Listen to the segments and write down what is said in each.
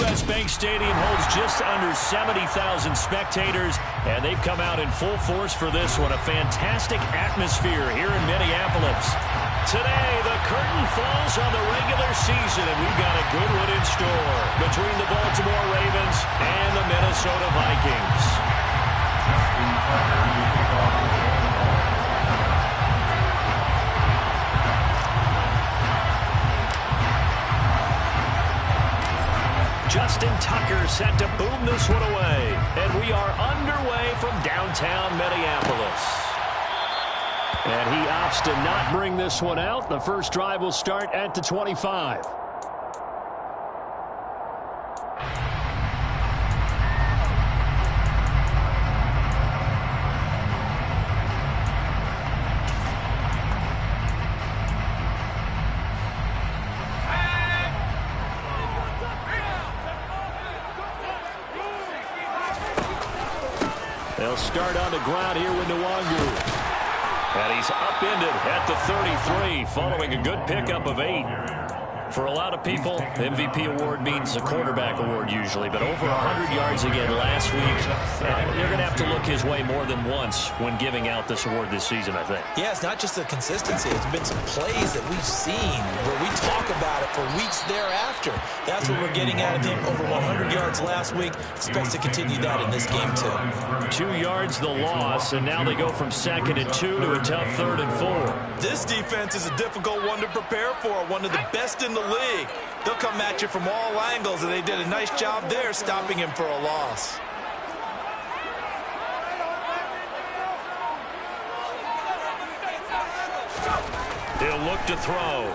U.S. Bank Stadium holds just under 70,000 spectators, and they've come out in full force for this one. A fantastic atmosphere here in Minneapolis. Today, the curtain falls on the regular season, and we've got a good one in store between the Baltimore Ravens and the Minnesota Vikings. Justin Tucker set to boom this one away. And we are underway from downtown Minneapolis. And he opts to not bring this one out. The first drive will start at the 25. They'll start on the ground here with Nwangu. And he's upended at the 33 following a good pickup of 8. For a lot of people, MVP award means a quarterback award usually, but over 100 yards again last week. They're going to have to look his way more than once when giving out this award this season, I think. Yeah, it's not just the consistency. It's been some plays that we've seen where we talk about it for weeks thereafter. That's what we're getting out of him. Over 100 yards last week. Expects to continue that in this game, too. 2 yards the loss, and now they go from 2nd and 2 to a tough 3rd and 4. This defense is a difficult one to prepare for. One of the best in the league. They'll come at you from all angles, and they did a nice job there stopping him for a loss. He'll look to throw.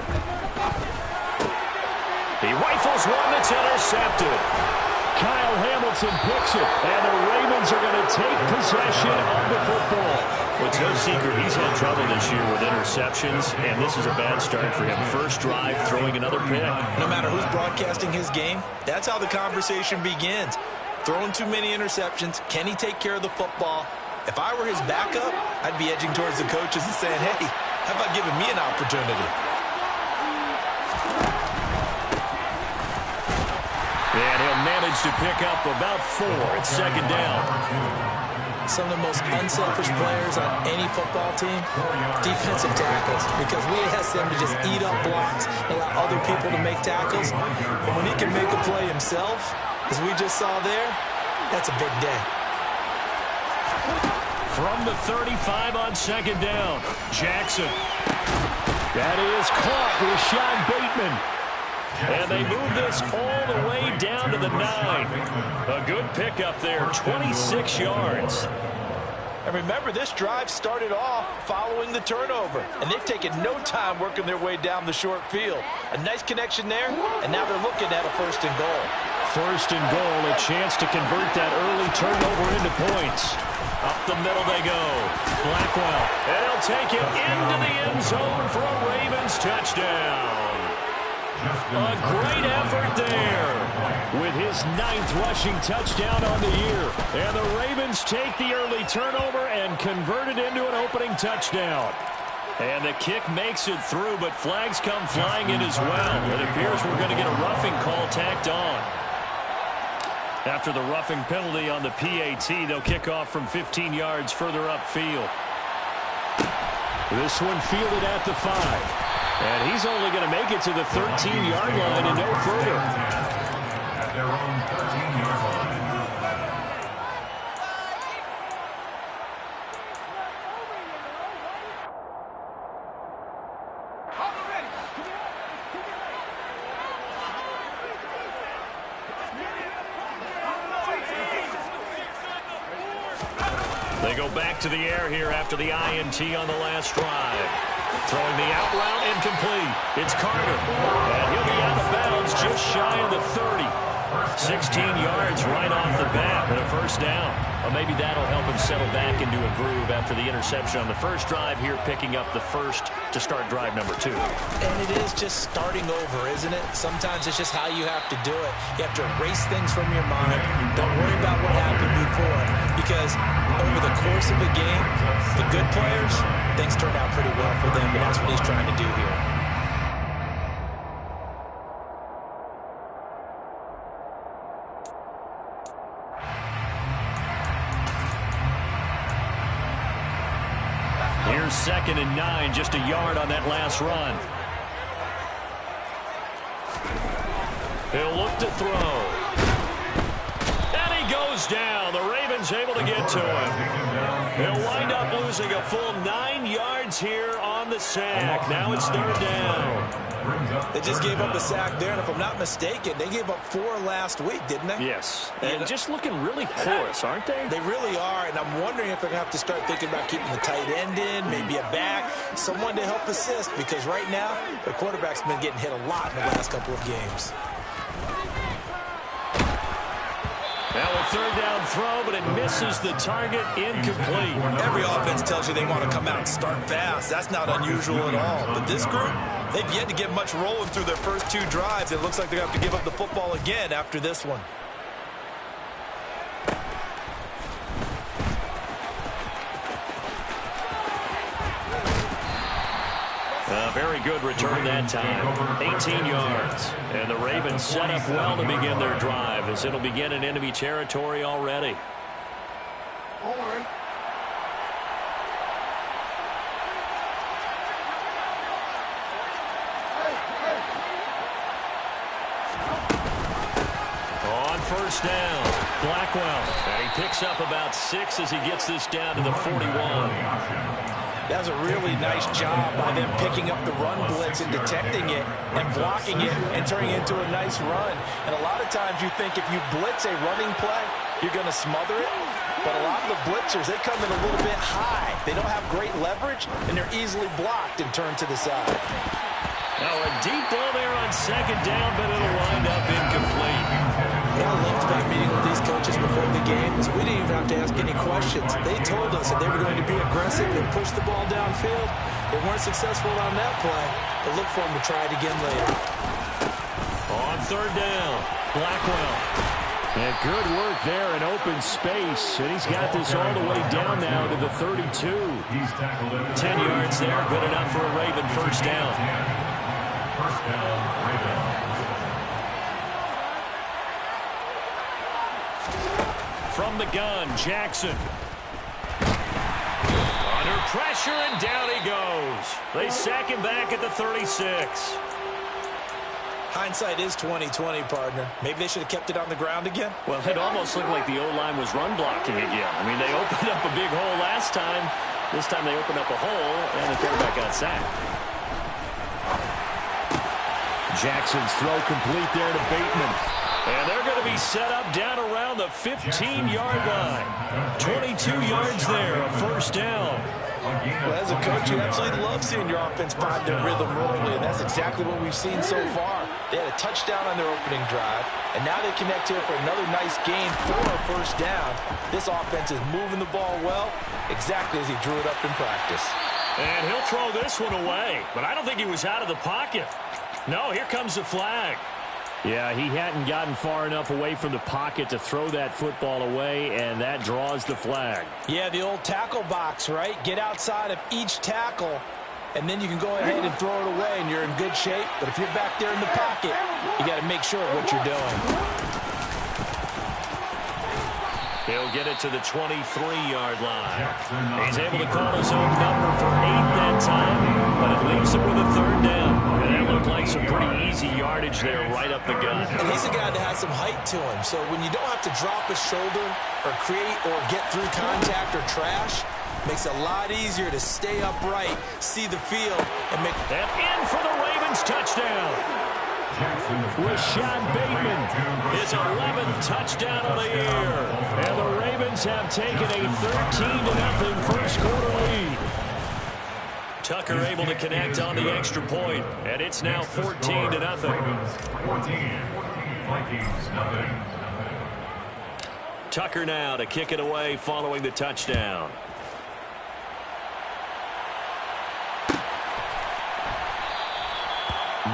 He rifles one that's intercepted. Kyle Hamilton picks it, and the Ravens are going to take possession of the football. It's no secret he's had trouble this year with interceptions, and this is a bad start for him. First drive, throwing another pick. No matter who's broadcasting his game, that's how the conversation begins. Throwing too many interceptions, can he take care of the football? If I were his backup, I'd be edging towards the coaches and saying, hey, how about giving me an opportunity? And he'll manage to pick up about 4 at 2nd down. Some of the most unselfish players on any football team, defensive tackles, because we ask them to just eat up blocks, allow other people to make tackles. But when he can make a play himself, as we just saw there, that's a big day. From the 35 on 2nd down, Jackson. That is caught with Sean Bateman. And they move this all the way down to the 9. A good pickup there, 26 yards. And remember, this drive started off following the turnover. And they've taken no time working their way down the short field. A nice connection there, and now they're looking at a 1st and goal. 1st and goal, a chance to convert that early turnover into points. Up the middle they go. Blackwell, and he'll take it into the end zone for a Ravens touchdown. A great effort there with his 9th rushing touchdown on the year. And the Ravens take the early turnover and convert it into an opening touchdown. And the kick makes it through, but flags come flying in as well. It appears we're going to get a roughing call tacked on. After the roughing penalty on the PAT, they'll kick off from 15 yards further upfield. This one fielded at the 5. And he's only going to make it to the 13-yard line and no further. At their own 13-yard line. They go back to the air here after the INT on the last drive. Throwing the out route incomplete. It's Carter. And he'll be out of bounds just shy of the 30. 16 yards right off the bat and a 1st down. Well, maybe that'll help him settle back into a groove after the interception on the first drive here, picking up the 1st to start drive number 2. And it is just starting over, isn't it? Sometimes it's just how you have to do it. You have to erase things from your mind. Don't worry about what happened before, because over the course of a game, the good players, things turn out pretty well for them, and that's what he's trying to do here. 2nd and 9, just a yard on that last run. He'll look to throw. And he goes down. The Ravens able to get to him. He'll wind up losing a full 9 yards here on the sack. Now it's 3rd down. They just gave up a sack there, and if I'm not mistaken, they gave up 4 last week, didn't they? Yes. And just looking really porous, aren't they? They really are, and I'm wondering if they're going to have to start thinking about keeping the tight end in, maybe a back, someone to help assist, because right now, the quarterback's been getting hit a lot in the last couple of games. Now a 3rd down throw, but it misses the target, incomplete. Every offense tells you they want to come out and start fast. That's not unusual at all. But this group, they've yet to get much rolling through their first 2 drives. It looks like they're going to have to give up the football again after this one. A very good return that time. 18 yards. And the Ravens set up well to begin their drive as it'll begin in enemy territory already. On 1st down, Blackwell. And he picks up about 6 as he gets this down to the 41. That was a really nice job by them picking up the run blitz and detecting it and blocking it and turning it into a nice run. And a lot of times you think if you blitz a running play, you're going to smother it. But a lot of the blitzers, they come in a little bit high. They don't have great leverage, and they're easily blocked and turned to the side. Now a deep ball there on 2nd down, but it'll wind up incomplete. What I loved about meeting with these coaches before the game is we didn't even have to ask any questions. They told us that they were going to be aggressive and push the ball downfield. They weren't successful on that play, but look for them to try it again later. On 3rd down, Blackwell. And good work there in open space. And he's got this all the way down now to the 32. 10 yards there, good enough for a Raven 1st down. First down, Ravens. From the gun, Jackson. Under pressure, and down he goes. They sack him back at the 36. Hindsight is 20/20, partner. Maybe they should have kept it on the ground again. Well, it almost looked like the O-line was run blocking again. I mean, they opened up a big hole last time. This time they opened up a hole, and the quarterback got sacked. Jackson's throw complete there to Bateman. And they're going to be set up down around the 15-yard line. 22 yards there, a 1st down. Well, as a coach, you absolutely love seeing your offense find their rhythm early, and that's exactly what we've seen so far. They had a touchdown on their opening drive, and now they connect here for another nice gain for a 1st down. This offense is moving the ball well, exactly as he drew it up in practice. And he'll throw this one away, but I don't think he was out of the pocket. No, here comes the flag. Yeah, he hadn't gotten far enough away from the pocket to throw that football away, and that draws the flag. Yeah, the old tackle box, right? Get outside of each tackle, and then you can go ahead and throw it away, and you're in good shape. But if you're back there in the pocket, you got to make sure of what you're doing. He'll get it to the 23-yard line. He's able to call his own number for 8 that time, but it leaves him with a 3rd down. And that looked like some pretty easy yardage there right up the gut. And he's a guy that has some height to him, so when you don't have to drop a shoulder or create or get through contact or trash, makes it a lot easier to stay upright, see the field, and make... And in for the Ravens touchdown. Rashad Bateman, his 11th touchdown of the year. And the Ravens have taken a 13-0 first quarter lead. Tucker able to connect on the extra point, and it's now 14-0. 14, Vikings, nothing. Tucker now to kick it away following the touchdown.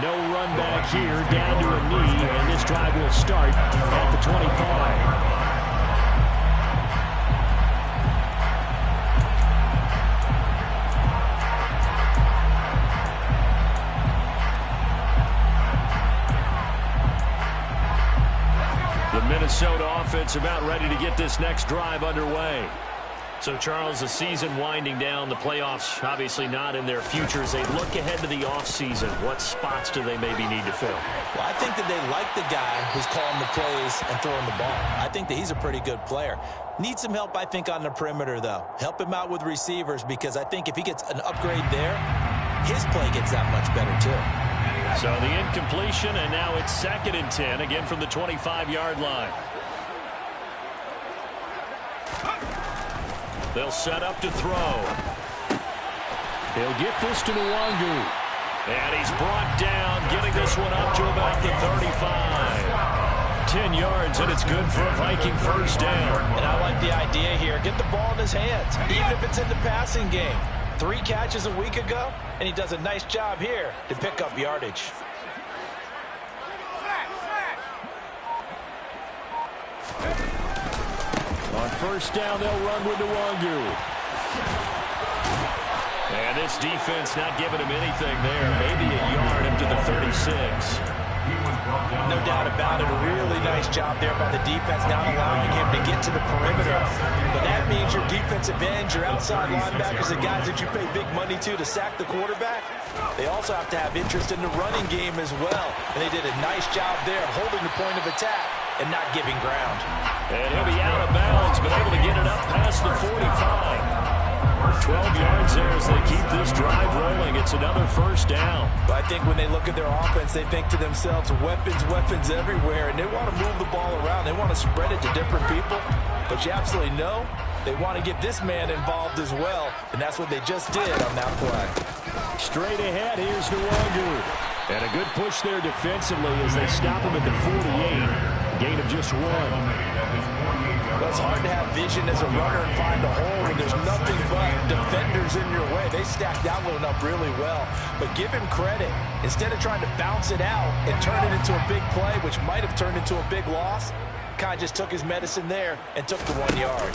No run back here, down to a knee, and this drive will start at the 25. The Minnesota offense about ready to get this next drive underway. So, Charles, the season winding down, the playoffs obviously not in their future. As they look ahead to the offseason, what spots do they maybe need to fill? Well, I think that they like the guy who's calling the plays and throwing the ball. I think that he's a pretty good player. Needs some help, I think, on the perimeter, though. Help him out with receivers, because I think if he gets an upgrade there, his play gets that much better, too. So the incompletion, and now it's 2nd and 10, again from the 25-yard line. They'll set up to throw. He'll get this to Nwangu. And he's brought down, getting this one up to about the 35. 10 yards, and it's good for a Viking first down. And I like the idea here. Get the ball in his hands, even if it's in the passing game. 3 catches a week ago, and he does a nice job here to pick up yardage. On first down, they'll run with Nwangu. And this defense not giving him anything there. Maybe a yard up to the 36. No doubt about it. A really nice job there by the defense, not allowing him to get to the perimeter. But that means your defensive ends, your outside linebackers, the guys that you pay big money to sack the quarterback, they also have to have interest in the running game as well. And they did a nice job there holding the point of attack and not giving ground. And he'll be out of bounds, but able to get it up past the 45. 12 yards there as they keep this drive rolling. It's another first down. But I think when they look at their offense, they think to themselves, weapons, weapons everywhere, and they want to move the ball around. They want to spread it to different people. But you absolutely know they want to get this man involved as well, and that's what they just did on that play. Straight ahead, here's Nwangu. And a good push there defensively as they stop him at the 48. Gain of just 1. Well, it's hard to have vision as a runner and find a hole when there's nothing but defenders in your way. They stacked that one up really well. But give him credit. Instead of trying to bounce it out and turn it into a big play, which might have turned into a big loss, kind of just took his medicine there and took the 1 yard.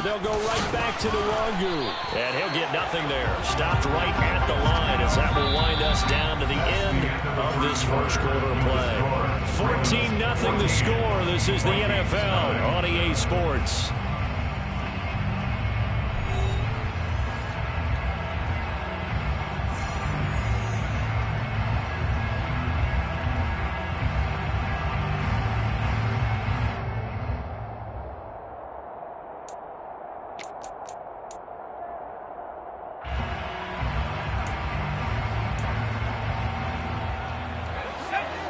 They'll go right back to Nwangu. And he'll get nothing there. Stopped right at the line as that will wind us down to the end of this first quarter play. 14-0 the score. This is the NFL on EA Sports.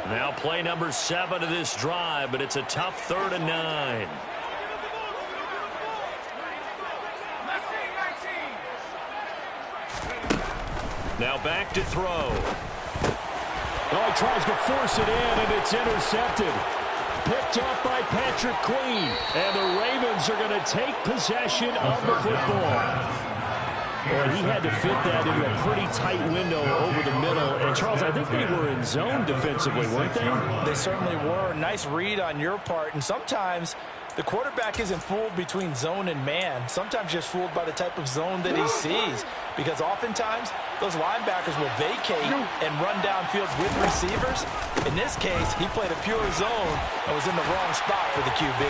Now play number 7 of this drive, but it's a tough 3rd and 9. Now back to throw. Oh, he tries to force it in, and it's intercepted. Picked up by Patrick Queen. And the Ravens are going to take possession of the football. Well, he had to fit that into a pretty tight window over the middle. And, Charles, I think they were in zone defensively, weren't they? They certainly were. Nice read on your part. And sometimes the quarterback isn't fooled between zone and man. Sometimes just fooled by the type of zone that he sees. Because oftentimes, those linebackers will vacate and run downfield with receivers. In this case, he played a pure zone and was in the wrong spot for the QB.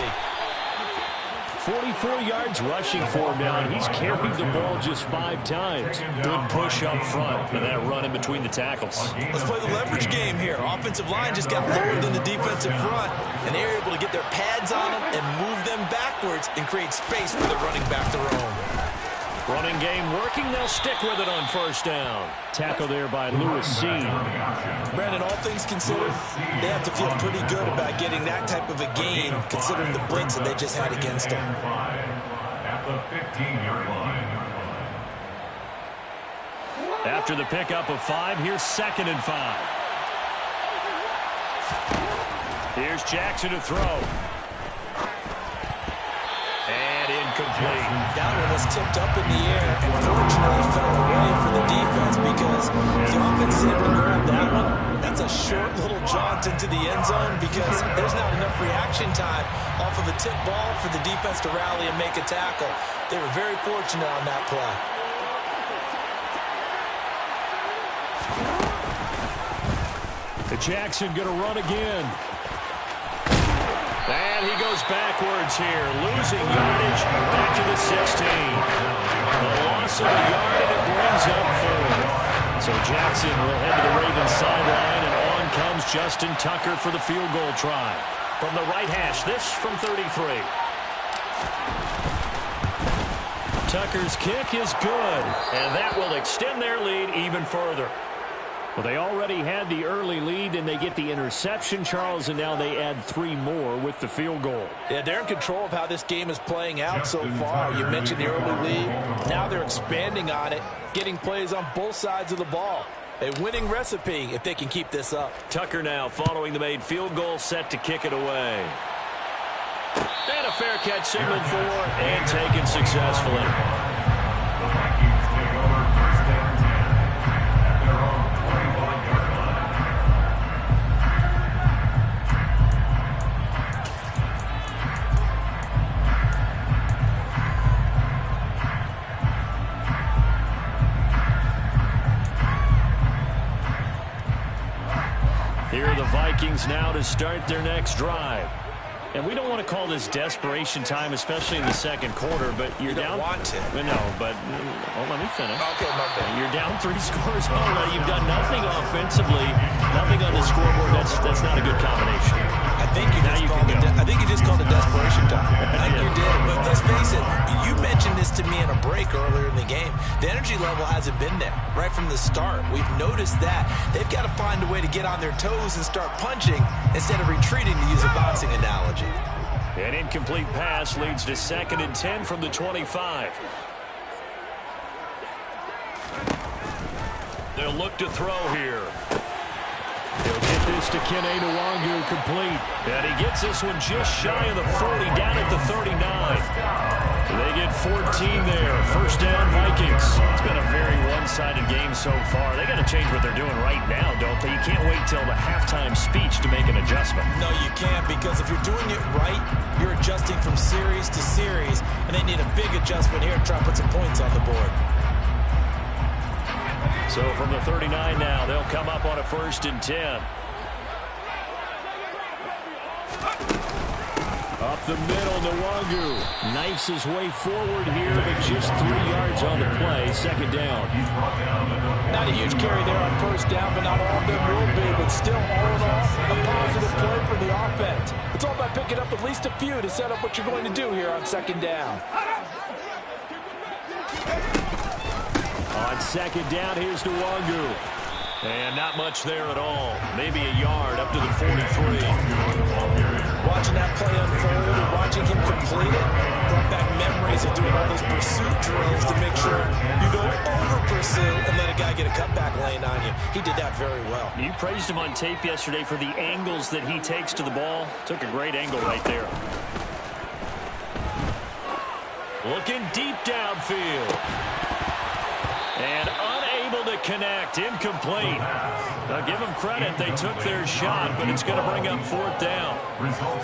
44 yards rushing for him now, and he's carried the ball just 5 times. Good push up front, and that run in between the tackles. Let's play the leverage game here. Offensive line just got lower than the defensive front, and they were able to get their pads on them and move them backwards and create space for the running back to roam. Running game working. They'll stick with it on first down. Tackle there by Lewis C. Brandon, all things considered, they have to feel pretty good about getting that type of a gain, considering the blitz that they just had against them. At the 15-yard line. After the pickup of 5, here's 2nd and 5. Here's Jackson to throw. And incomplete. That one was tipped up in the air and fortunately fell away for the defense, because if the offense is able to grab that one, that's a short little jaunt into the end zone, because there's not enough reaction time off of a tip ball for the defense to rally and make a tackle. They were very fortunate on that play. Jackson going to run again. And he goes backwards here, losing yardage back to the 16. A loss of a yard, and it brings up 4. So Jackson will head to the Ravens sideline, and on comes Justin Tucker for the field goal try. From the right hash, this from 33. Tucker's kick is good, and that will extend their lead even further. Well, they already had the early lead, and they get the interception, Charles, and now they add 3 more with the field goal. Yeah, they're in control of how this game is playing out so far. You mentioned the early lead. Now they're expanding on it, getting plays on both sides of the ball. A winning recipe if they can keep this up. Tucker now following the made field goal, set to kick it away. And a fair catch signaled for and taken successfully. The Vikings take over first and 10 at their own 25-yard line. Here are the Vikings now to start their next drive. And we don't want to call this desperation time, especially in the second quarter, but you're down. You don't want to. No, but let me finish. Okay, my bad. You're down 3 scores already. You've done nothing offensively, nothing on the scoreboard. That's not a good combination. I think you just called it desperation time. I think you did. But let's face it, you mentioned this to me in a break earlier in the game. The energy level hasn't been there right from the start. We've noticed that. They've got to find a way to get on their toes and start punching instead of retreating, to use a boxing analogy. An incomplete pass leads to 2nd and 10 from the 25. They'll look to throw here. He'll get this to Kene Nwangu complete. And he gets this one just shy of the 40, down at the 39. They get 14 there. First down, Vikings. It's been a very one-sided game so far. They got to change what they're doing right now, don't they? You can't wait till the halftime speech to make an adjustment. No, you can't, because if you're doing it right, you're adjusting from series to series, and they need a big adjustment here to try to put some points on the board. So from the 39 now, they'll come up on a 1st and 10. Up the middle, Nwangu knifes his way forward here, but just 3 yards on the play. 2nd down. Not a huge carry there on 1st down, but not all of them will be. But still, all in all, a positive play for the offense. It's all about picking up at least a few to set up what you're going to do here on 2nd down. On 2nd down, here's Nwangu. And not much there at all. Maybe a yard up to the 43. Watching that play unfold and watching him complete it brought back memories of doing all those pursuit drills to make sure you don't over-pursue and let a guy get a cutback lane on you. He did that very well. You praised him on tape yesterday for the angles that he takes to the ball. Took a great angle right there. Looking deep downfield. And unable to connect. Incomplete. Now give them credit. They took their shot, but it's going to bring up 4th down.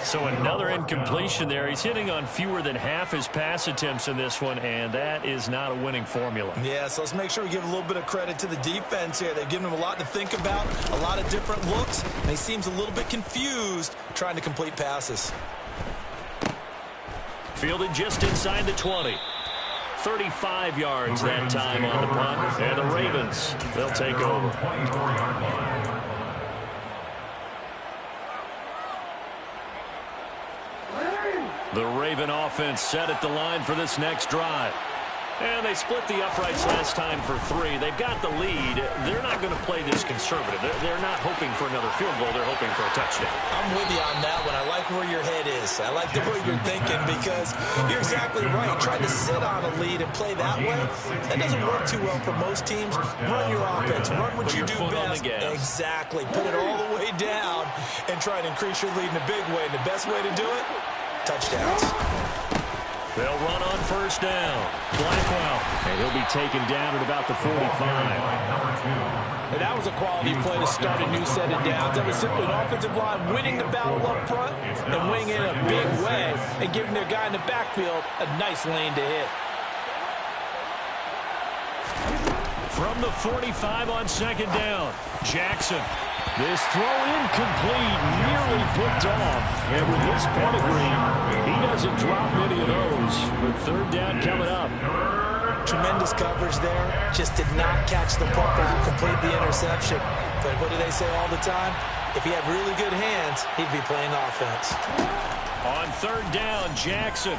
So another incompletion there. He's hitting on fewer than half his pass attempts in this one, and that is not a winning formula. Yeah, so let's make sure we give a little bit of credit to the defense here. They've given him a lot to think about, a lot of different looks, and he seems a little bit confused trying to complete passes. Fielded just inside the 20. 35 yards that time on the punt. And the Ravens, they'll take over. The Raven offense set at the line for this next drive. And they split the uprights last time for 3. They've got the lead. They're not going to play this conservative. They're not hoping for another field goal. They're hoping for a touchdown. I'm with you on that one. I like where your head is. I like the way you're thinking, because you're exactly right. Trying to sit on a lead and play that way, that doesn't work too well for most teams. Run your offense. Run what you do best. Exactly. Put it all the way down and try to increase your lead in a big way. And the best way to do it, touchdowns. They'll run on 1st down. Blackwell. And he'll be taken down at about the 45. And that was a quality play to start a new set of downs. That was simply an offensive line winning the battle up front and winning it in a big way and giving their guy in the backfield a nice lane to hit. From the 45 on 2nd down, Jackson. This throw incomplete, nearly picked off. And with his pedigree, he doesn't drop many of those. But third down coming up. Tremendous coverage there. Just did not catch the puck or complete the interception. But what do they say all the time? If he had really good hands, he'd be playing offense. On third down, Jackson.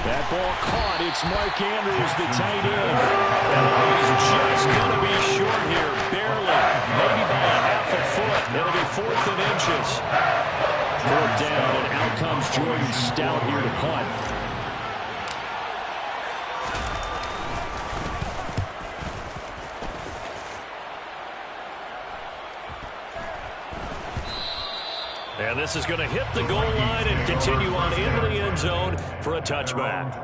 That ball caught. It's Mark Andrews, the tight end. And he's just going to be short here, barely, maybe by a half a foot. It'll be 4th and inches. Fourth down, and out comes Jordan Stout here to punt. And this is going to hit the goal line and continue on into the end zone for a touchback.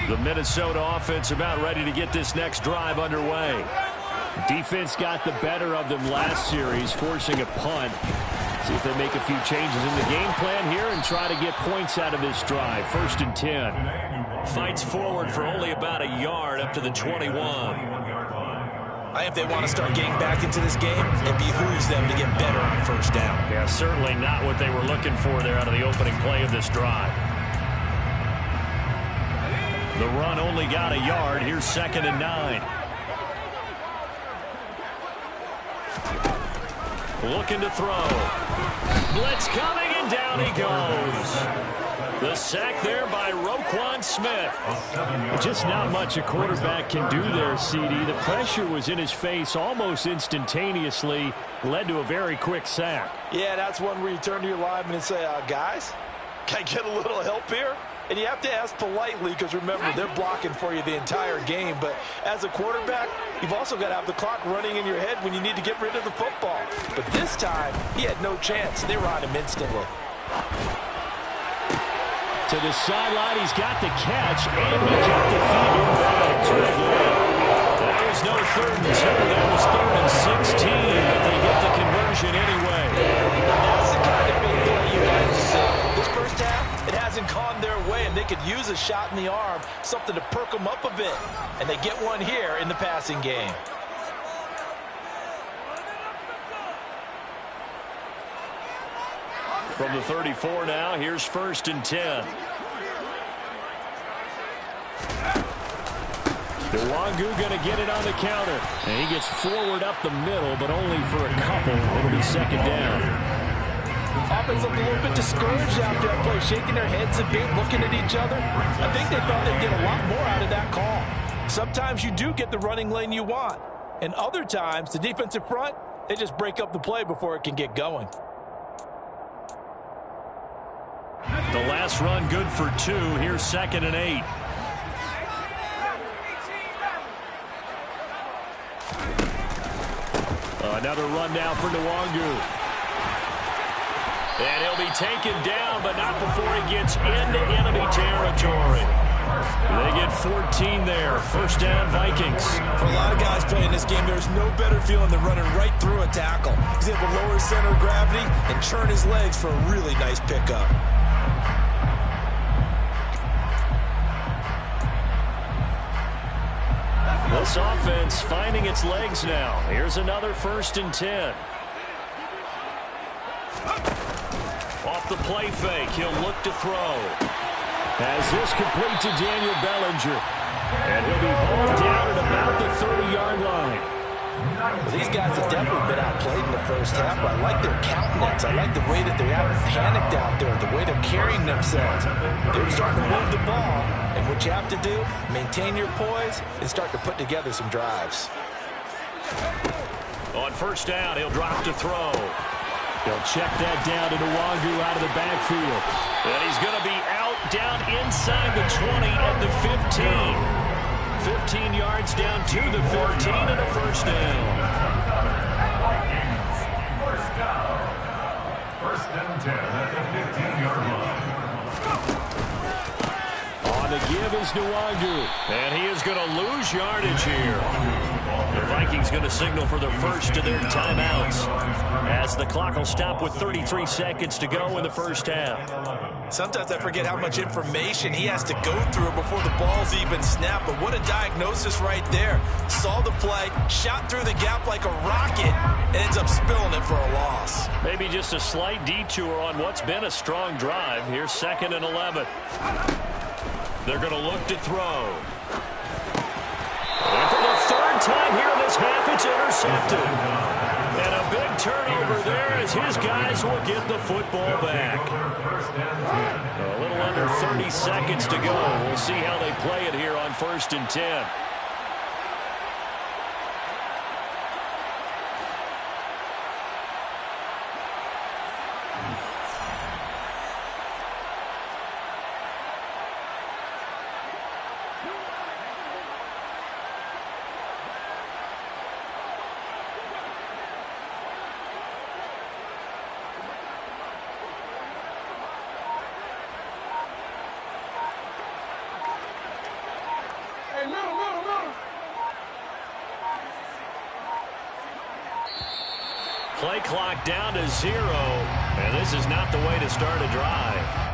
The Minnesota offense about ready to get this next drive underway. Defense got the better of them last series, forcing a punt. See if they make a few changes in the game plan here and try to get points out of this drive. 1st and 10. Fights forward for only about a yard up to the 21. I think if they want to start getting back into this game, it behooves them to get better on first down. Yeah, certainly not what they were looking for there out of the opening play of this drive. The run only got a yard. Here's 2nd and 9. Looking to throw. Blitz coming, and down he goes. The sack there by Roquan Smith. Just not much a quarterback can do there, CD. The pressure was in his face almost instantaneously. Led to a very quick sack. Yeah, that's one where you turn to your lineman and say, guys, can I get a little help here? And you have to ask politely because, remember, they're blocking for you the entire game. But as a quarterback, you've also got to have the clock running in your head when you need to get rid of the football. But this time, he had no chance. They were on him instantly. To the sideline, he's got the catch, and he kept the feet in bounds. That was no 3rd and 2. That was 3rd and 16, but they get the conversion anyway. That's the kind of big play you like to see. This first half, it hasn't gone their way, and they could use a shot in the arm, something to perk them up a bit. And they get one here in the passing game. From the 34 now, here's 1st and 10. Nwangu going to get it on the counter. And he gets forward up the middle, but only for a couple. It'll be 2nd down. Offense looked a little bit discouraged after that play, shaking their heads a bit, looking at each other. I think they thought they'd get a lot more out of that call. Sometimes you do get the running lane you want. And other times, the defensive front, they just break up the play before it can get going. The last run good for 2. Here's 2nd and 8. Another run down for Nwangu. And he'll be taken down, but not before he gets into enemy territory. They get 14 there. 1st down, Vikings. For a lot of guys playing this game, there's no better feeling than running right through a tackle. He's able to lower his center of gravity and churn his legs for a really nice pickup. This offense finding its legs now. Here's another 1st and 10. Off the play fake, he'll look to throw. As this complete to Daniel Bellinger. And he'll be hauled down at about the 30-yard line. Well, these guys have definitely been outplayed in the first half, but I like their countenance. I like the way that they haven't panicked out there, the way they're carrying themselves. They're starting to move the ball, and what you have to do, maintain your poise and start to put together some drives. On 1st down, he'll drop to throw. He'll check that down to Nwangu out of the backfield. And he's going to be out down inside the 20 at the 15. 15 yards down to the 15 and a 1st down. 1st and 10 at the 15-yard line. On the give is Nwangu. And he is going to lose yardage here. The Vikings going to signal for their first of their timeouts as the clock will stop with 33 seconds to go in the first half. Sometimes I forget how much information he has to go through before the ball's even snapped. But what a diagnosis right there. Saw the play, shot through the gap like a rocket, and ends up spilling it for a loss. Maybe just a slight detour on what's been a strong drive. Here's 2nd and 11. They're going to look to throw. And for the 3rd time here in this half, it's intercepted. And a big turnover there as his guys will get the football back. A little under 30 seconds to go. We'll see how they play it here on 1st and 10. Play clock down to 0, and this is not the way to start a drive.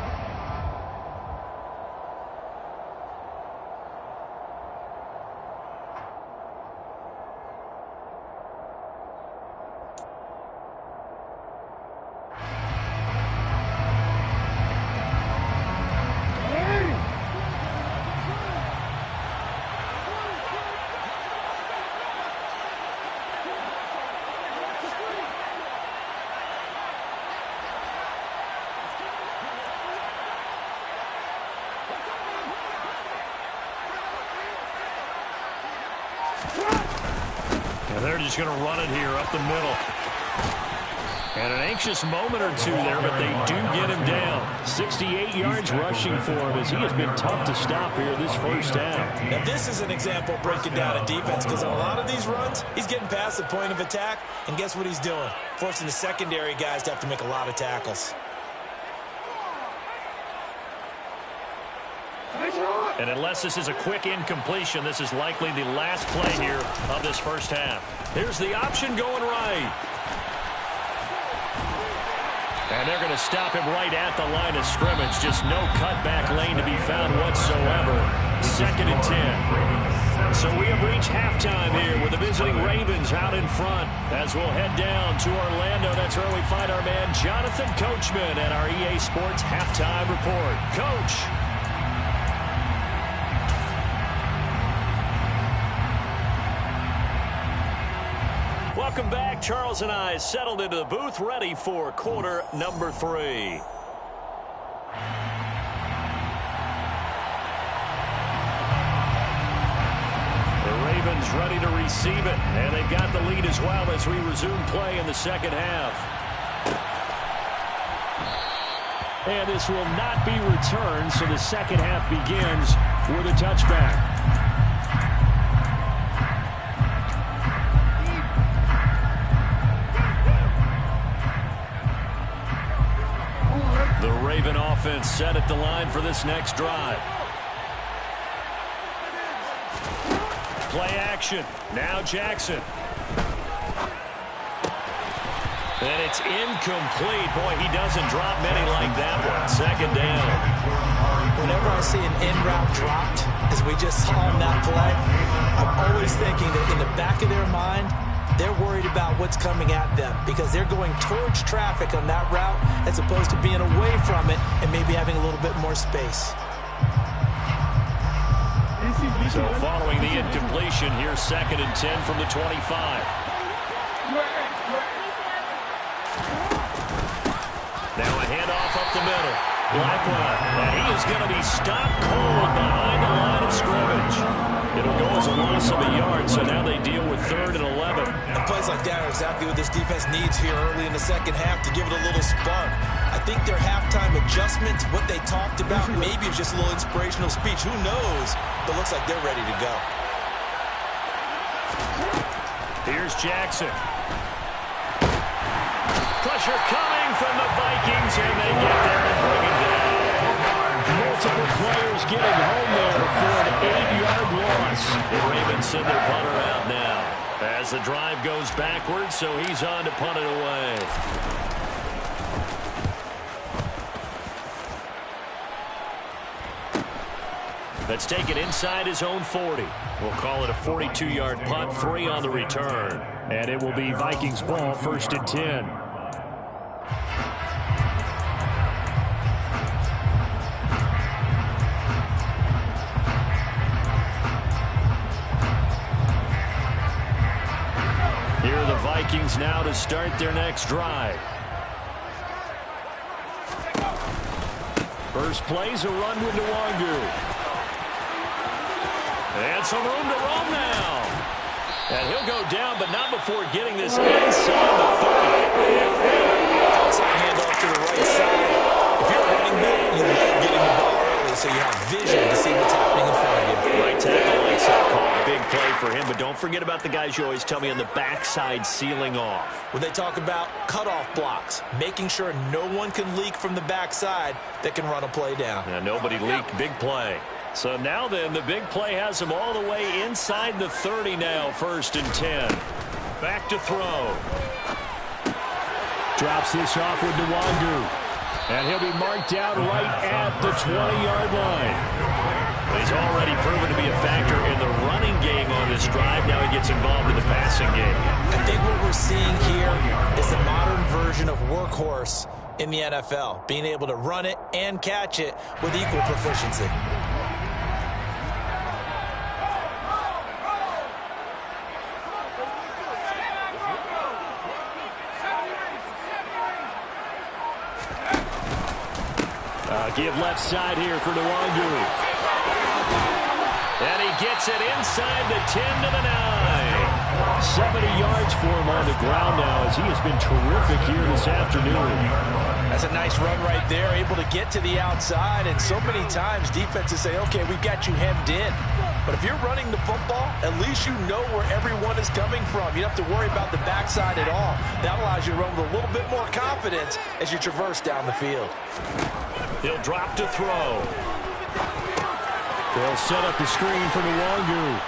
And they're just going to run it here up the middle. And an anxious moment or two there, but they do get him down. 68 yards rushing for him as he has been tough to stop here this first half. Now this is an example breaking down a defense, because on a lot of these runs, he's getting past the point of attack, and guess what he's doing? Forcing the secondary guys to have to make a lot of tackles. And unless this is a quick incompletion, this is likely the last play here of this first half. Here's the option going right. And they're going to stop him right at the line of scrimmage. Just no cutback lane to be found whatsoever. 2nd and 10. So we have reached halftime here with the visiting Ravens out in front. As we'll head down to Orlando, that's where we find our man Jonathan Coachman at our EA Sports Halftime Report. Coach. Welcome back. Charles and I settled into the booth, ready for quarter number 3. The Ravens ready to receive it, and they've got the lead as well as we resume play in the second half. And this will not be returned, so the second half begins with a touchback. The Raven offense set at the line for this next drive. Play action. Now Jackson. And it's incomplete. Boy, he doesn't drop many like that one. 2nd down. Whenever I see an in-route dropped, as we just saw on that play, I'm always thinking that in the back of their mind, they're worried about what's coming at them because they're going towards traffic on that route as opposed to being away from it and maybe having a little bit more space. So following the incompletion, here's 2nd and 10 from the 25. Now a handoff up the middle. Blackwell, and he is going to be stopped cold behind the line of scrimmage. It'll go as a loss of a yard, so now they deal with 3rd and 11. And plays like that are exactly what this defense needs here early in the second half to give it a little spark. I think their halftime adjustment, what they talked about, maybe it's just a little inspirational speech. Who knows? But it looks like they're ready to go. Here's Jackson. Pressure coming from the Vikings, and they get there and bring it down. Multiple players getting home there for an 8-yard loss. The Ravens send their punter out now as the drive goes backwards, so he's on to punt it away. Let's take it inside his own 40. We'll call it a 42-yard punt, 3 on the return. And it will be Vikings ball, 1st and 10. Here are the Vikings now to start their next drive. First play's a run with Nwangu. And some room to roam now. And he'll go down, but not before getting this inside the 30. Outside handoff to the right side. If you're running back, you love getting the ball early so you have vision to see what's happening in front of you. Right tackle likes that call. Big play for him, but don't forget about the guys you always tell me on the backside sealing off. When they talk about cutoff blocks, making sure no one can leak from the backside that can run a play down. Yeah, nobody leaked. Big play. So now then, the big play has him all the way inside the 30 now, 1st and 10. Back to throw. Drops this off with Nwangu. And he'll be marked out right at the 20-yard line. He's already proven to be a factor in the running game on this drive. Now he gets involved in the passing game. I think what we're seeing here is the modern version of workhorse in the NFL, being able to run it and catch it with equal proficiency. Give left side here for Nwangu. And he gets it inside the 10 to the 9. 70 yards for him on the ground now as he has been terrific here this afternoon. That's a nice run right there, able to get to the outside. And so many times defenses say, okay, we've got you hemmed in. But if you're running the football, at least you know where everyone is coming from. You don't have to worry about the backside at all. That allows you to run with a little bit more confidence as you traverse down the field. He'll drop to throw. They'll set up the screen for Nwangu.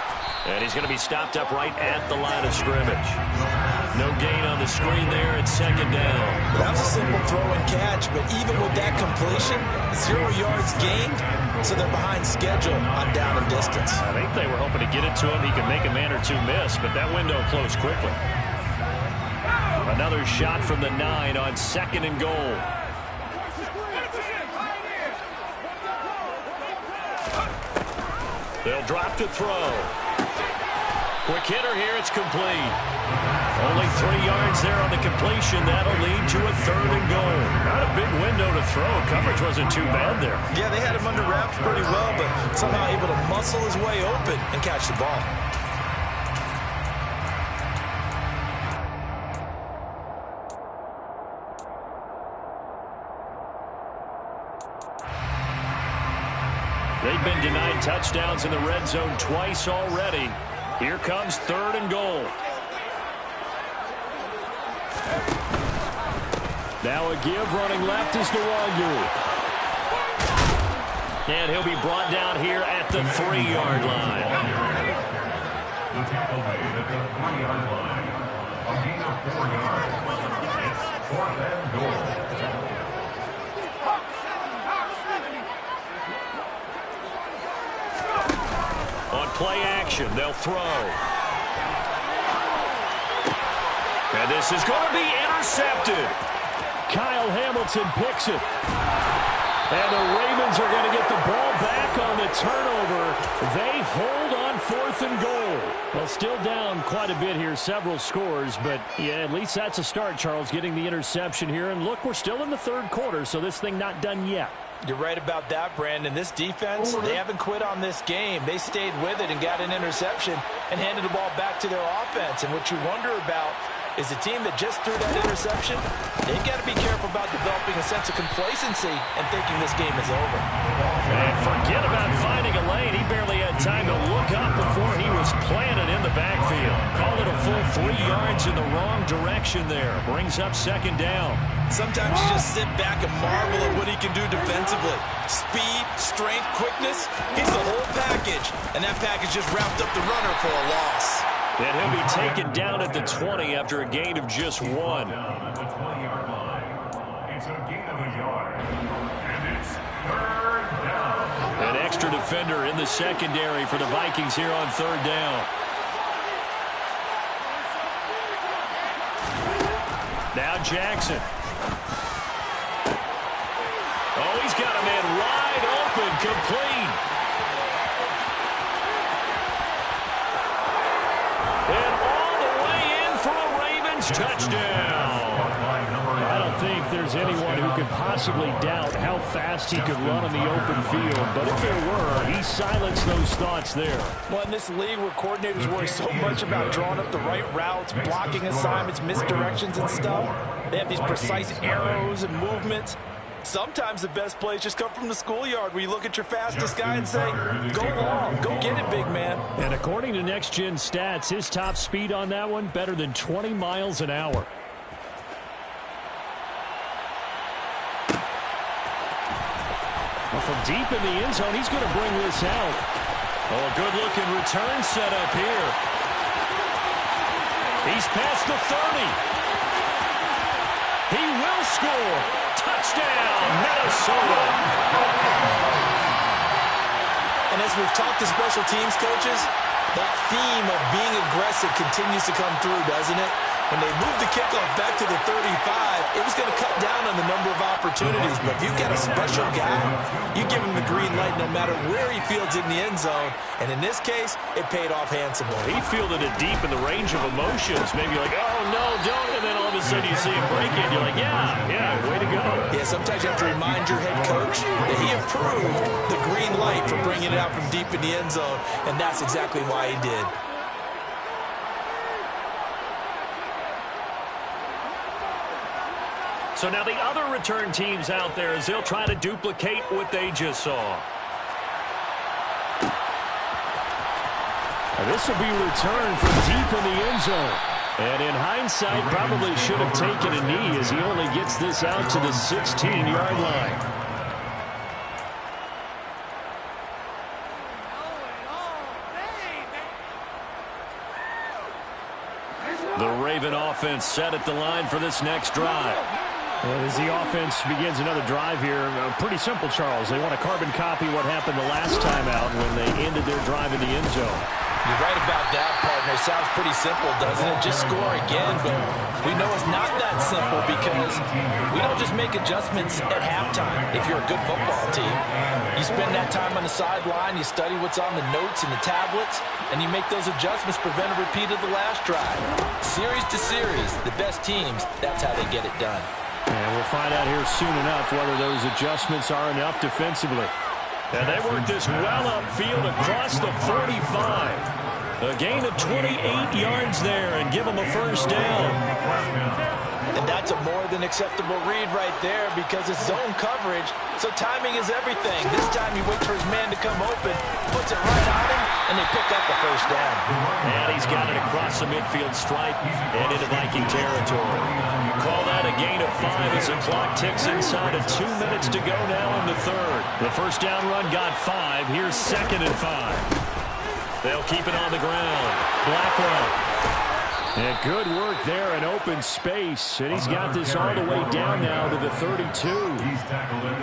And he's going to be stopped up right at the line of scrimmage. No gain on the screen there at 2nd down. That was a simple throw and catch, but even with that completion, 0 yards gained, so they're behind schedule on down and distance. I think they were hoping to get it to him. He could make a man or two miss, but that window closed quickly. Another shot from the 9 on 2nd and goal. They'll drop to throw. Quick hitter here, it's complete. Only 3 yards there on the completion. That'll lead to a 3rd and goal. Not a big window to throw. Coverage wasn't too bad there. Yeah, they had him under wraps pretty well, but somehow able to muscle his way open and catch the ball. They've been denied touchdowns in the red zone twice already. Here comes 3rd and goal. Now a give running left is Nwangu. And he'll be brought down here at the 3-yard line. The tackle made at the 3-yard line. A gain of 4 yards. It's 4th and goal. On play action, they'll throw. And this is going to be intercepted. Kyle Hamilton picks it. And the Ravens are going to get the ball back on the turnover. They hold on 4th and goal. Well, still down quite a bit here, several scores, but yeah, at least that's a start, Charles, getting the interception here. And look, we're still in the 3rd quarter, so this thing not done yet. You're right about that, Brandon. This defense, they haven't quit on this game. They stayed with it and got an interception and handed the ball back to their offense. And what you wonder about is the team that just threw that interception, they've got to be careful about developing a sense of complacency and thinking this game is over. And forget about finding a lane. He barely had time to look up before he was planted in the backfield. Call it a full 3 yards in the wrong direction there. Brings up 2nd down. Sometimes you just sit back and marvel at what he can do defensively. Speed, strength, quickness, he's the whole package. And that package just wrapped up the runner for a loss. And he'll be taken down at the 20 after a gain of just 1. Down at the 20-yard line. It's a gain of a yard. And it's 3rd down. And extra defender in the secondary for the Vikings here on third down. Now Jackson. Oh, he's got a man wide open, complete. And all the way in for a Ravens touchdown. I don't think there's anyone who could possibly doubt how fast he could run on the open field. But if there were, he silenced those thoughts there. Well, in this league where coordinators worry so much about drawing up the right routes, blocking assignments, misdirections and stuff, they have these precise arrows and movements. Sometimes the best plays just come from the schoolyard where you look at your fastest guy and say, go long, go get it, big man. And according to Next Gen Stats, his top speed on that one, better than 20 miles an hour. Well, from deep in the end zone, he's going to bring this out. Oh, a good-looking return set up here. He's past the 30. He will score. Touchdown, Minnesota. And as we've talked to special teams coaches, that theme of being aggressive continues to come through, doesn't it? When they moved the kickoff back to the 35, it was going to cut down on the number of opportunities. But if you've got a special guy, you give him the green light no matter where he fields in the end zone. And in this case, it paid off handsomely. He fielded it deep in the range of emotions. Maybe like, oh, no, don't. And then all of a sudden you see him break it. You're like, yeah, way to go. Yeah, sometimes you have to remind your head coach that he approved the green light for bringing it out from deep in the end zone. And that's exactly why he did. So now the other return teams out there as they'll try to duplicate what they just saw. This will be returned from deep in the end zone. And in hindsight, probably should have taken a knee as he only gets this out to the 16-yard line. The Raven offense set at the line for this next drive. And as the offense begins another drive here, pretty simple, Charles. They want to carbon copy what happened the last time out when they ended their drive in the end zone. You're right about that, partner. Sounds pretty simple, doesn't it? Just score again, but we know it's not that simple because we don't just make adjustments at halftime if you're a good football team. You spend that time on the sideline, you study what's on the notes and the tablets, and you make those adjustments, prevent a repeat of the last drive. Series to series, the best teams, that's how they get it done. And we'll find out here soon enough whether those adjustments are enough defensively. And they work this well upfield across the 45. A gain of 28 yards there and give them a first down. And that's a more than acceptable read right there because it's zone coverage, so timing is everything. This time he waits for his man to come open, puts it right on him, and they pick up the first down. And he's got it across the midfield stripe and into Viking territory. Call that a gain of 5 as the clock ticks inside of 2 minutes to go now in the third. The first down run got 5. Here's 2nd and 5. They'll keep it on the ground. Blackwell. And good work there in open space. And he's got this all the way down now to the 32.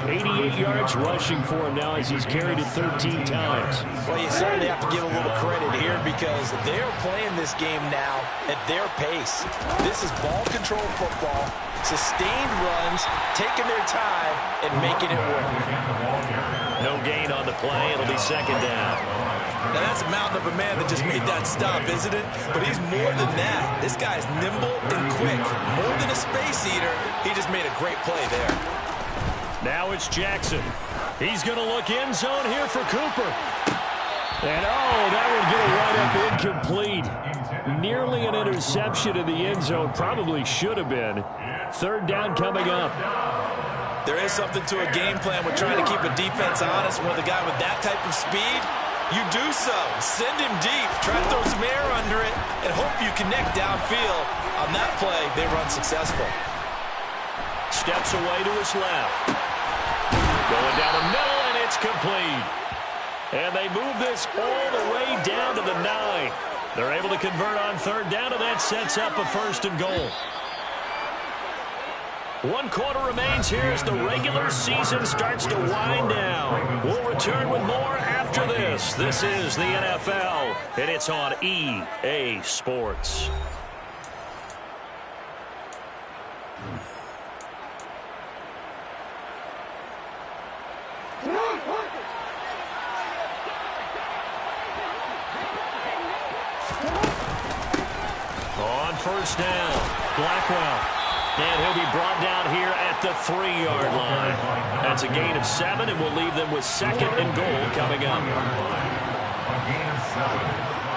88 yards rushing for him now as he's carried it 13 times. Well, you certainly have to give a little credit here because they're playing this game now at their pace. This is ball control football, sustained runs, taking their time, and making it work. No gain on the play. It'll be 2nd down. Now, that's a mountain of a man that just made that stop, isn't it? But he's more than that. This guy's nimble and quick. More than a space eater, he just made a great play there. Now it's Jackson. He's going to look end zone here for Cooper. And, oh, that would get a right-up incomplete. Nearly an interception in the end zone. Probably should have been. 3rd down coming up. There is something to a game plan with trying to keep a defense honest. With a guy with that type of speed, you do so. Send him deep. Try to throw some air under it and hope you connect downfield. On that play, they run successful. Steps away to his left. Going down the middle, and it's complete. And they move this all the way down to the 9. They're able to convert on 3rd down, and that sets up a 1st and goal. One quarter remains here as the regular season starts to wind down. We'll return with more after this. This is the NFL, and it's on EA Sports. On first down, Blackwell. And he'll be brought down here at the 3-yard line. That's a gain of 7, and we'll leave them with 2nd and goal coming up. A gain of 7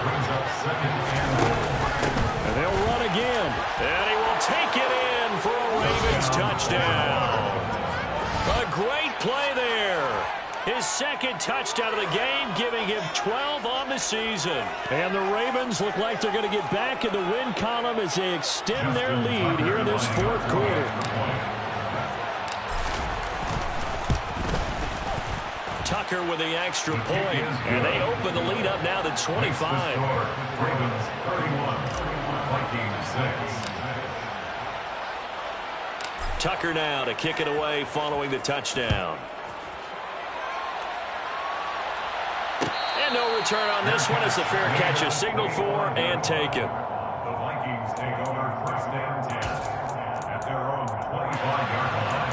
brings up 2nd and goal. And they'll run again. And he will take it in for a Ravens touchdown. A great play there. His 2nd touchdown of the game, giving him 12 on the season. And the Ravens look like they're going to get back in the win column as they extend their lead here in this 4th quarter. Tucker with the extra point. And they open the lead up now to 25. Ravens 31, Vikings 6. Tucker now to kick it away following the touchdown. And no return on this one as the fair catch is signaled for and taken. The Vikings take over 1st and 10 at their own 25-yard line.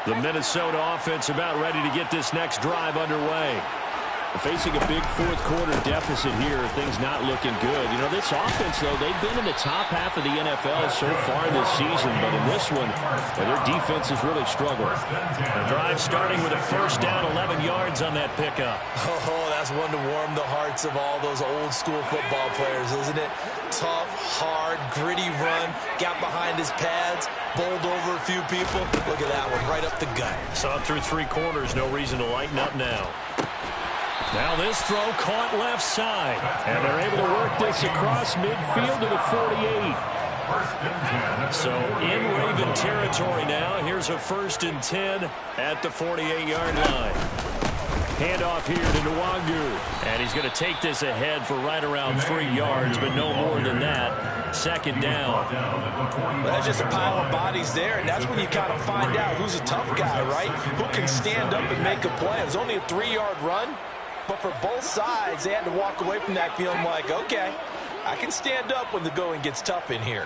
The Minnesota offense about ready to get this next drive underway. Facing a big 4th quarter deficit here, things not looking good. You know, this offense, though, they've been in the top half of the NFL so far this season, but in this one, their defense has really struggled. The drive starting with a first down, 11 yards on that pickup. Oh, that's one to warm the hearts of all those old-school football players, isn't it? Tough, hard, gritty run, got behind his pads, bowled over a few people. Look at that one, right up the gut. Saw it through 3 quarters, no reason to lighten up now. Now this throw caught left side. And they're able to work this across midfield to the 48. So in Raven territory now. Here's a 1st and 10 at the 48-yard line. Handoff here to Nwangu. And he's going to take this ahead for right around 3 yards, but no more than that. 2nd down. Well, that's just a pile of bodies there, and that's when you kind of find out who's a tough guy, right? Who can stand up and make a play. It was only a 3-yard run. But for both sides, they had to walk away from that feeling like, okay, I can stand up when the going gets tough in here.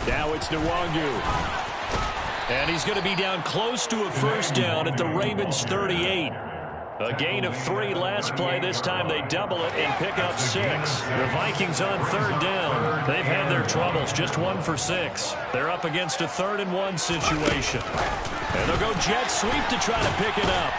Now it's Nwangu. And he's going to be down close to a 1st down at the Ravens 38. A gain of 3 last play. This time they double it and pick up 6. The Vikings on 3rd down. They've had their troubles, just 1 for 6. They're up against a 3rd and 1 situation. And they'll go jet sweep to try to pick it up.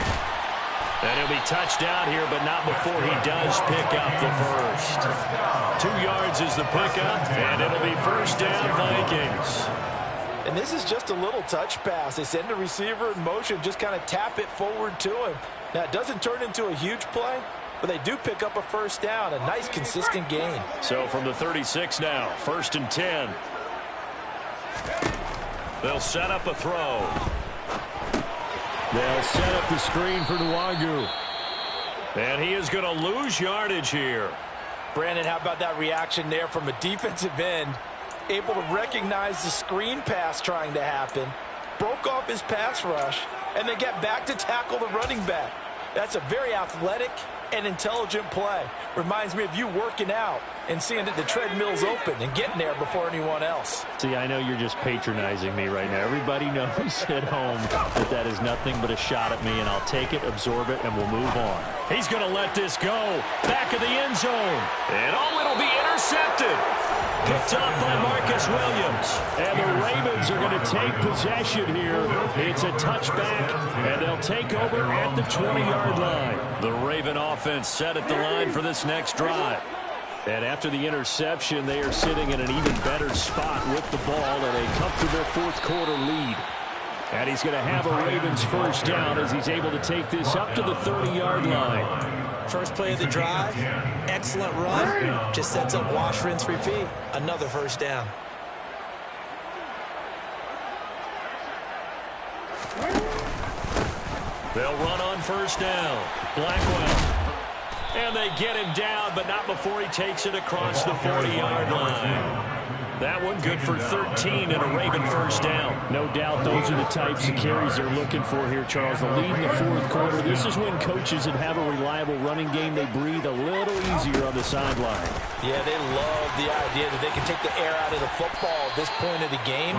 And he'll be touched down here, but not before he does pick up the 1st. 2 yards is the pickup, and it'll be 1st down Vikings. And this is just a little touch pass. They send the receiver in motion, just kind of tap it forward to him. Now, it doesn't turn into a huge play, but they do pick up a 1st down, a nice, consistent gain. So from the 36 now, 1st and 10. They'll set up a throw. They'll set up the screen for Nwangu. And he is going to lose yardage here. Brandon, how about that reaction there from a defensive end? Able to recognize the screen pass trying to happen, broke off his pass rush, and then get back to tackle the running back. That's a very athletic and intelligent play. Reminds me of you working out and seeing that the treadmill's open and getting there before anyone else. See, I know you're just patronizing me right now. Everybody knows at home that that is nothing but a shot at me, and I'll take it, absorb it, and we'll move on. He's going to let this go. Back of the end zone. And it'll be intercepted. Picked up by Marcus Williams. And the Ravens are going to take possession here. It's a touchback, and they'll take over at the 20-yard line. The Raven offense set at the line for this next drive. And after the interception, they are sitting in an even better spot with the ball, and a comfortable 4th quarter lead. And he's going to have a Ravens 1st down as he's able to take this up to the 30-yard line. First play of the drive, excellent run, just sets up wash, rinse, repeat. Another 1st down. They'll run on first down. Blackwell. And they get him down, but not before he takes it across the 40-yard line. That one good for 13 and a Raven first down. No doubt those are the types of carries they're looking for here, Charles. The lead in the fourth quarter. This is when coaches that have a reliable running game, they breathe a little easier on the sideline. Yeah, they love the idea that they can take the air out of the football at this point of the game.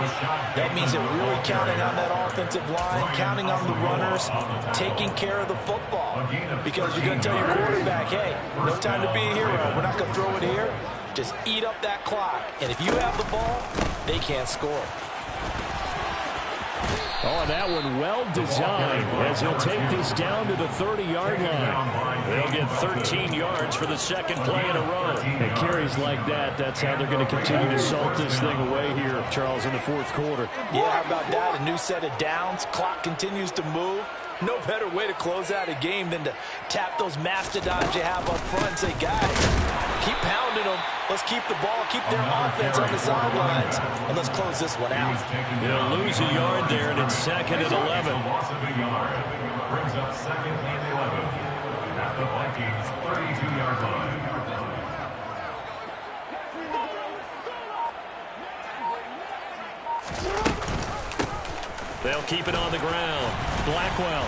That means they're really counting on that offensive line, counting on the runners, taking care of the football. Because you're going to tell your quarterback, hey, no time to be a hero. We're not going to throw it here. Just eat up that clock. And if you have the ball, they can't score. Oh, that one well designed as he'll take this down to the 30-yard line. They'll get 13 yards for the second play in a row. And carries like that, that's how they're going to continue to salt this thing away here, Charles, in the fourth quarter. Yeah, how about that? A new set of downs. Clock continues to move. No better way to close out a game than to tap those mastodons you have up front and say, guys, keep pounding them. Let's keep the ball, keep their offense on the sidelines, and let's close this one out. They'll lose a yard there, and it's second and 11. Loss of a yard brings up second and 11 at the Vikings' 32-yard line. They'll keep it on the ground. Blackwell.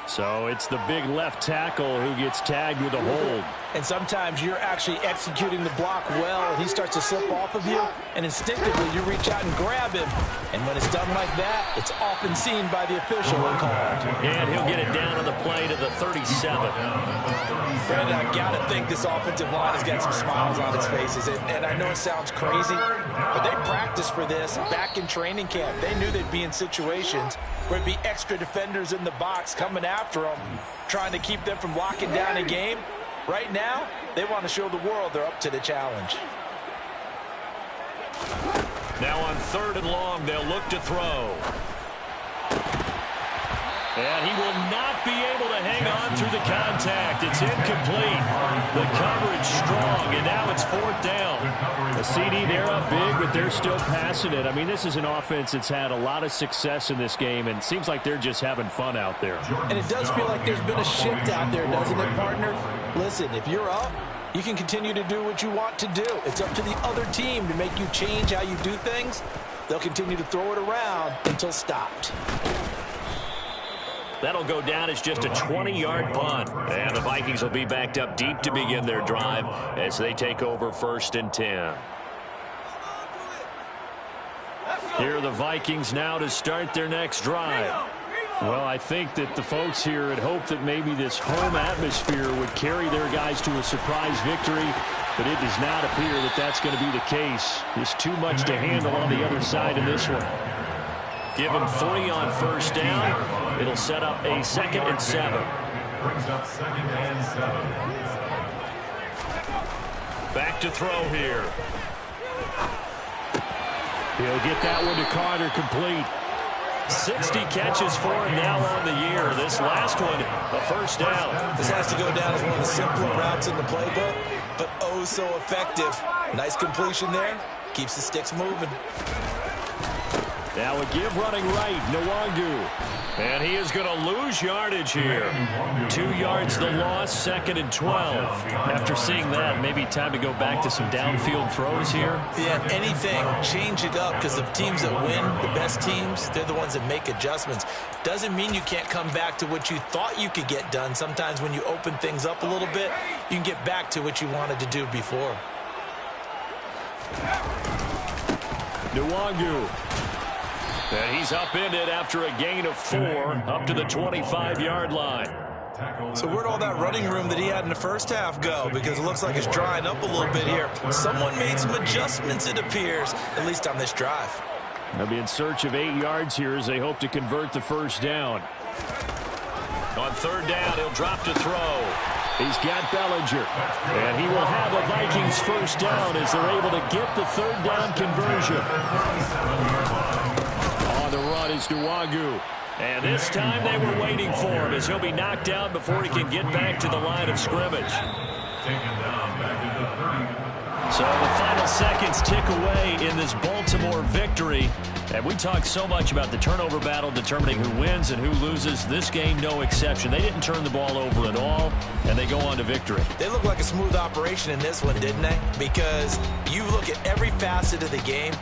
So it's the big left tackle who gets tagged with a hold. And sometimes you're actually executing the block well, and he starts to slip off of you, and instinctively you reach out and grab him. And when it's done like that, it's often seen by the official and called. And he'll get it down on the play to the 37. Brandon, I got to think this offensive line has got some smiles on its faces. And I know it sounds crazy, but they practiced for this back in training camp. They knew they'd be in situations where it'd be extra defenders in the box coming after them, trying to keep them from locking down a game. Right now, they want to show the world they're up to the challenge. Now on third and long, they'll look to throw. And he will not be able to hang on through the contact. It's incomplete. The coverage strong, and now it's fourth down. A CD, they're up big, but they're still passing it. I mean, this is an offense that's had a lot of success in this game, and it seems like they're just having fun out there. And it does feel like there's been a shift out there, doesn't it, partner? Listen, if you're up, you can continue to do what you want to do. It's up to the other team to make you change how you do things. They'll continue to throw it around until stopped. That'll go down as just a 20-yard punt. And the Vikings will be backed up deep to begin their drive as they take over first and 10. Here are the Vikings now to start their next drive. Well, I think that the folks here had hoped that maybe this home atmosphere would carry their guys to a surprise victory, but it does not appear that that's going to be the case. There's too much to handle on the other side in this one. Give him 3 on first down. It'll set up a second and 7. Brings up second and 7. Back to throw here. He'll get that one to Carter, complete. 60 catches for him now on the year. This last one, a first down. This has to go down as one of the simpler routes in the playbook, but oh so effective. Nice completion there. Keeps the sticks moving. Now a give running right, Nwangu. And he is going to lose yardage here. 2 yards the loss, second and 12. After seeing that, maybe time to go back to some downfield throws here. Yeah, anything. Change it up, because the teams that win, the best teams, they're the ones that make adjustments. Doesn't mean you can't come back to what you thought you could get done. Sometimes when you open things up a little bit, you can get back to what you wanted to do before. Nwangu. And he's upended after a gain of 4 up to the 25-yard line. So where'd all that running room that he had in the first half go? Because it looks like it's drying up a little bit here. Someone made some adjustments, it appears, at least on this drive. They'll be in search of 8 yards here as they hope to convert the first down. On third down, he'll drop to throw. He's got Bellinger. And he will have a Vikings first down as they're able to get the third down conversion. On the run is Nwangu. And this time they were waiting for him as he'll be knocked down before he can get back to the line of scrimmage. Taken down back at the 30. So the final seconds tick away in this Baltimore victory. And we talk so much about the turnover battle determining who wins and who loses. This game, no exception. They didn't turn the ball over at all, and they go on to victory. They look like a smooth operation in this one, didn't they? Because you look at every facet of the game,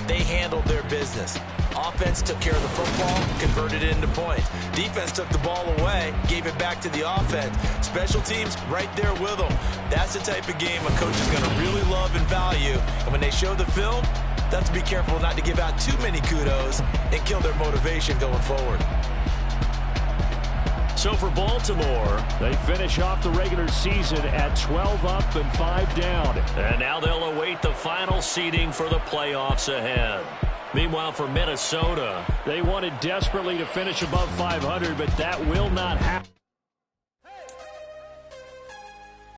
they handled their business. Offense took care of the football, converted it into points. Defense took the ball away, gave it back to the offense. Special teams right there with them. That's the type of game a coach is going to really love and value. And when they show the film, they have to be careful not to give out too many kudos and kill their motivation going forward. So for Baltimore, they finish off the regular season at 12 up and 5 down. And now they'll await the final seeding for the playoffs ahead. Meanwhile, for Minnesota, they wanted desperately to finish above 500, but that will not happen.